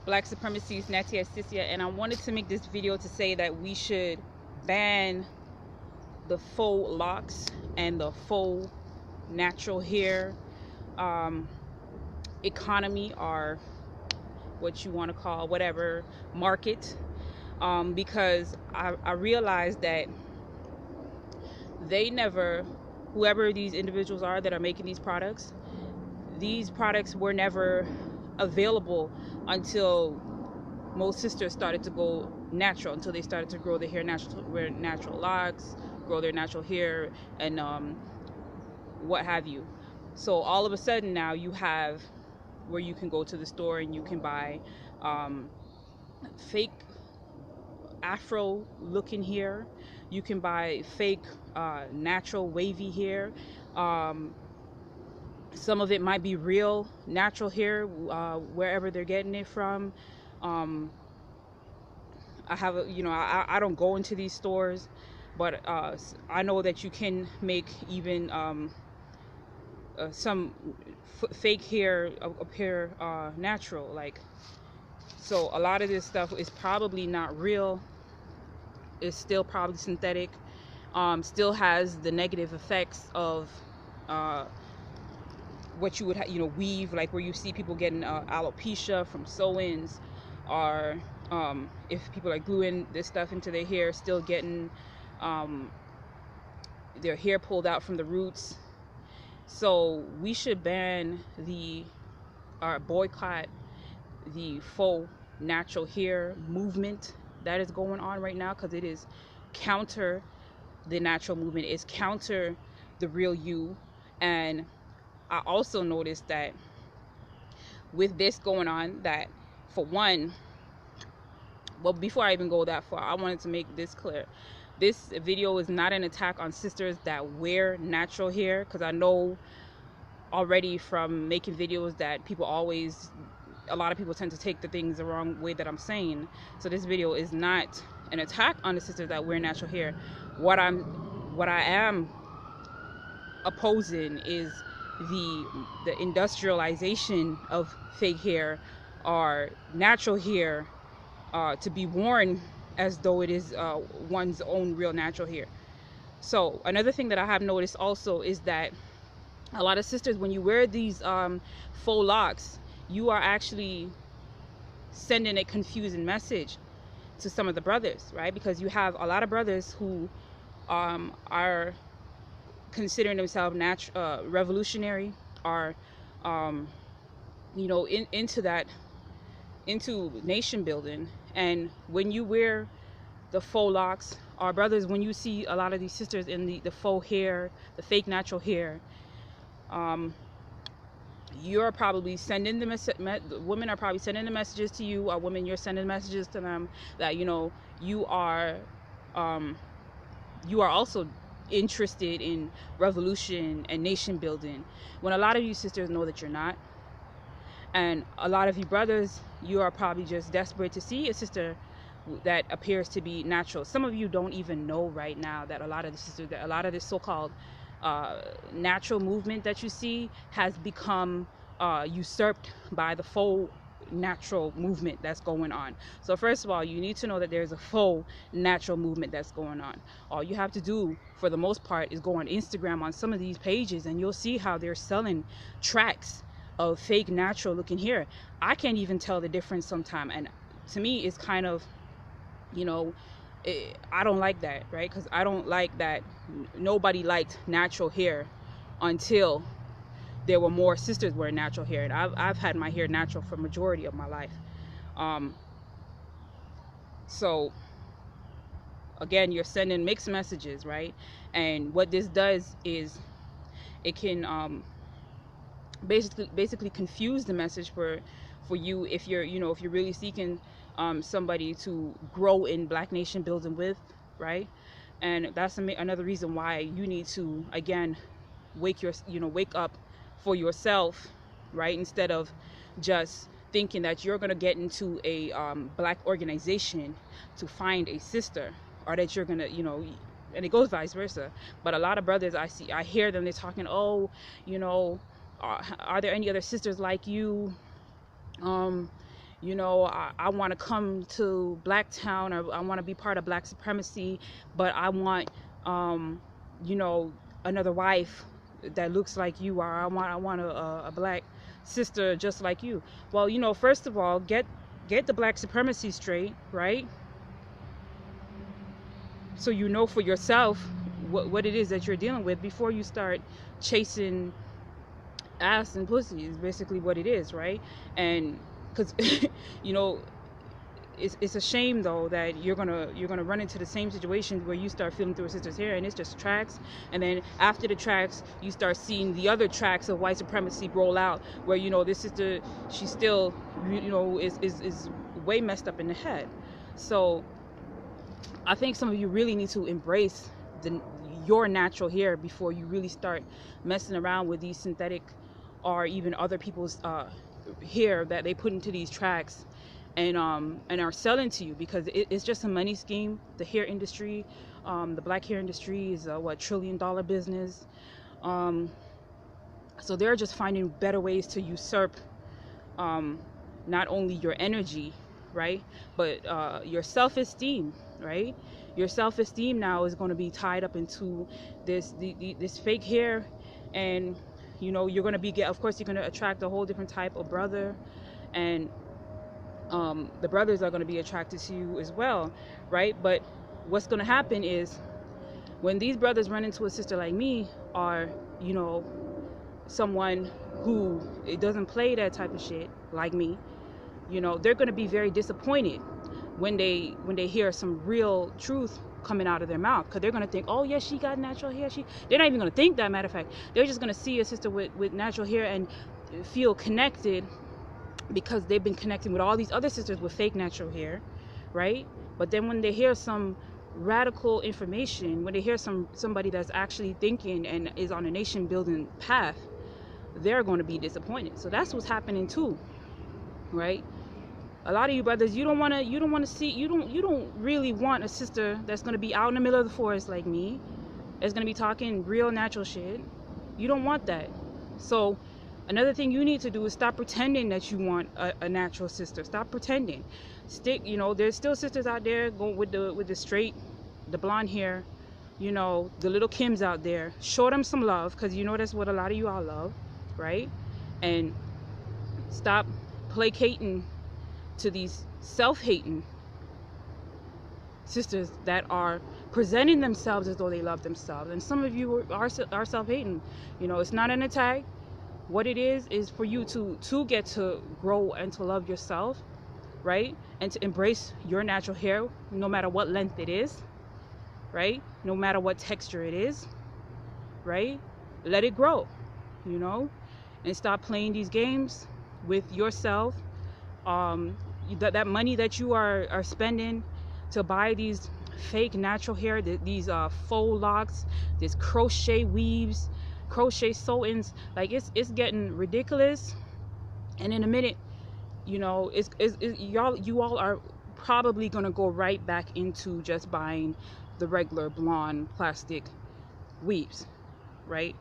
Black supremacy is Nattyisisyah, and I wanted to make this video to say that we should ban the faux locks and the faux natural hair economy, or what you want to call whatever market, because I realized that they never, whoever these individuals are that are making these products were never available until most sisters started to go natural, until they started to grow their hair natural, wear natural locks, grow their natural hair, and what have you. So all of a sudden now you have where you can go to the store and you can buy fake afro looking hair. You can buy fake natural wavy hair. Some of it might be real natural hair, wherever they're getting it from. I have a, I don't go into these stores, but I know that you can make even some fake hair appear natural. Like, so a lot of this stuff is probably not real. It's still probably synthetic. Still has the negative effects of what you would weave, like where you see people getting alopecia from sew-ins, or if people are gluing this stuff into their hair, still getting their hair pulled out from the roots. So we should ban or boycott the faux natural hair movement that is going on right now, because it is counter the natural movement, it's counter the real you. And I also noticed that with this going on, that for one, well, before I even go that far, I wanted to make this clear. This video is not an attack on sisters that wear natural hair, because I know already from making videos that a lot of people tend to take the things the wrong way that I'm saying. So this video is not an attack on the sisters that wear natural hair. What I am opposing is the industrialization of fake hair or natural hair to be worn as though it is one's own real natural hair. So another thing that I have noticed also is that a lot of sisters, when you wear these faux locks, you are actually sending a confusing message to some of the brothers, right? Because you have a lot of brothers who are considering themselves revolutionary, or into nation building. And when you wear the faux locks, or brothers, when you see a lot of these sisters in the faux hair, the fake natural hair, you're probably sending the women are probably sending the messages to you, or women, you're sending messages to them that you are also interested in revolution and nation building, when a lot of you sisters know that you're not. And a lot of you brothers, you are probably just desperate to see a sister that appears to be natural. Some of you don't even know right now that a lot of this so-called natural movement that you see has become usurped by the faux natural movement that's going on. So first of all, you need to know that there's a faux natural movement that's going on. All you have to do, for the most part, is go on Instagram on some of these pages, and you'll see how they're selling tracks of fake natural looking hair. I can't even tell the difference sometimes, and to me it's kind of, I don't like that, right? Because I don't like that nobody liked natural hair until there were more sisters wearing natural hair. And I've had my hair natural for majority of my life. So again, you're sending mixed messages, right? And what this does is it can basically confuse the message for you, if you're if you're really seeking somebody to grow in Black nation building with, right? And that's another reason why you need to, again, wake up for yourself, right? Instead of just thinking that you're going to get into a Black organization to find a sister, or that you're going to, and it goes vice versa. But a lot of brothers I hear them, they're talking, oh, are there any other sisters like you? you know, I want to come to Black Town, or I want to be part of Black supremacy, but I want, you know, another wife that looks like you, or I want a Black sister just like you. Well, you know, first of all, get the Black supremacy straight, right? So you know for yourself what it is that you're dealing with before you start chasing ass and pussy, is basically what it is, right? And because you know, it's a shame though that you're gonna run into the same situation where you start feeling through a sister's hair and it's just tracks, and then after the tracks you start seeing the other tracks of white supremacy roll out, where, you know, this sister, she still, you know, is way messed up in the head. So I think some of you really need to embrace your natural hair before you really start messing around with these synthetic or even other people's hair that they put into these tracks and are selling to you, because it's just a money scheme. The hair industry, the Black hair industry is a $1 trillion business. So they're just finding better ways to usurp not only your energy, right, but your self-esteem, right? Your self-esteem now is going to be tied up into this fake hair, and you know, you're going to of course you're going to attract a whole different type of brother, and the brothers are going to be attracted to you as well, right? But what's going to happen is when these brothers run into a sister like me, or, you know, someone who it doesn't play that type of shit like me, you know, they're going to be very disappointed when they hear some real truth coming out of their mouth, because they're going to think, oh yeah, she got natural hair. They're not even going to think that. Matter of fact, they're just going to see a sister with natural hair and feel connected, because they've been connecting with all these other sisters with fake natural hair, right? But then when they hear some radical information, when they hear somebody that's actually thinking and is on a nation building path, they're going to be disappointed. So that's what's happening too, right? A lot of you brothers, you don't really want a sister that's going to be out in the middle of the forest like me, that's going to be talking real natural shit. You don't want that. So another thing you need to do is stop pretending that you want a natural sister. Stop pretending. You know, there's still sisters out there going with the straight, the blonde hair, you know, the little Kims out there. Show them some love, because you know that's what a lot of you all love, right? And stop placating to these self-hating sisters that are presenting themselves as though they love themselves. And some of you are self-hating. You know, it's not an attack. What it is for you to get to grow and to love yourself, right? And to embrace your natural hair, no matter what length it is, right? No matter what texture it is, right? Let it grow, you know? And stop playing these games with yourself. That money that you are spending to buy these fake natural hair, these faux locks, these crochet weaves, crochet sew-ins, like it's getting ridiculous. And in a minute, you know, you all are probably gonna go right back into just buying the regular blonde plastic weaves, right?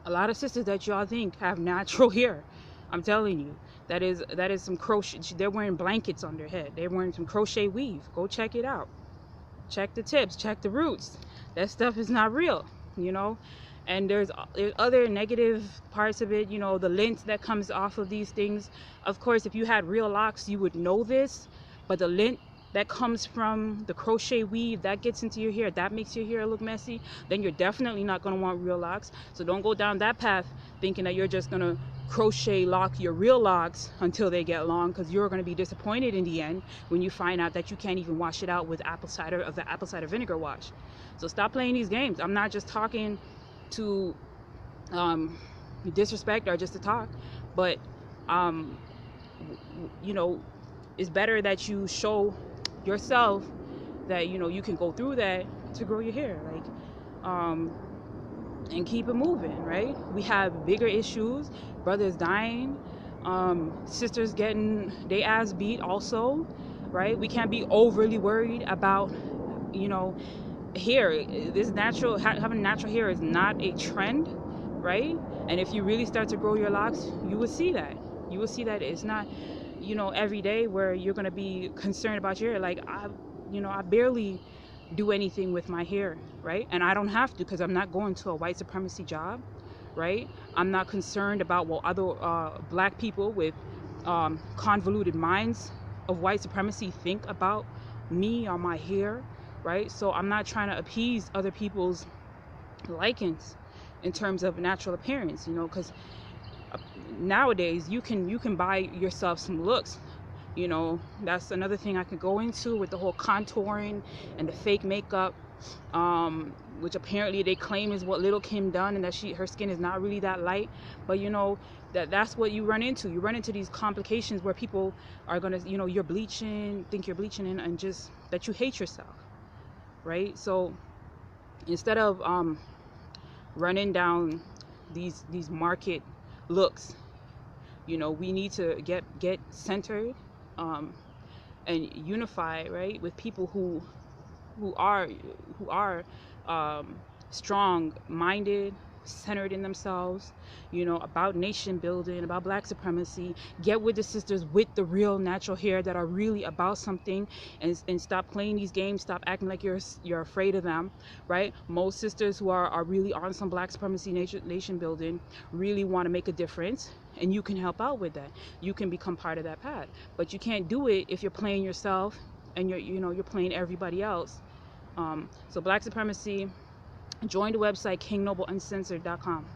A lot of sisters that y'all think have natural hair, I'm telling you, that is some crochet. They're wearing blankets on their head. They're wearing some crochet weave. Go check it out. Check the tips, check the roots. That stuff is not real, you know. And there's other negative parts of it, you know, the lint that comes off of these things. Of course, if you had real locks, you would know this, but the lint that comes from the crochet weave that gets into your hair, that makes your hair look messy, then you're definitely not going to want real locks. So don't go down that path thinking that you're just going to crochet lock your real locks until they get long, because you're going to be disappointed in the end when you find out that you can't even wash it out with the apple cider vinegar wash. So stop playing these games. I'm not just talking to disrespect or just to talk, but you know, it's better that you show yourself that, you know, you can go through that to grow your hair, like and keep it moving, right? We have bigger issues, brothers dying, sisters getting their ass beat also, right? We can't be overly worried about, you know, hair. This having natural hair is not a trend, right? And if you really start to grow your locks, you will see that. You will see that it's not, every day where you're going to be concerned about your hair. Like I barely do anything with my hair, right? And I don't have to, because I'm not going to a white supremacy job, right? I'm not concerned about what other black people with convoluted minds of white supremacy think about me or my hair, right? So I'm not trying to appease other people's likings in terms of natural appearance, because nowadays you can buy yourself some looks. That's another thing I could go into with the whole contouring and the fake makeup, which apparently they claim is what Little Kim done, and that her skin is not really that light. But that's what you run into. You run into these complications where people are gonna, you're bleaching, think you're bleaching, and just that you hate yourself, right? So instead of running down these market looks, we need to get centered and unify, right, with people who are strong minded, centered in themselves, about nation building, about black supremacy. Get with the sisters with the real natural hair that are really about something, and stop playing these games. Stop acting like you're afraid of them, right? Most sisters who are really on some black supremacy nation building really want to make a difference, and you can help out with that. You can become part of that path, but you can't do it if you're playing yourself and you're playing everybody else. So black supremacy, join the website kingnobleuncensored.com.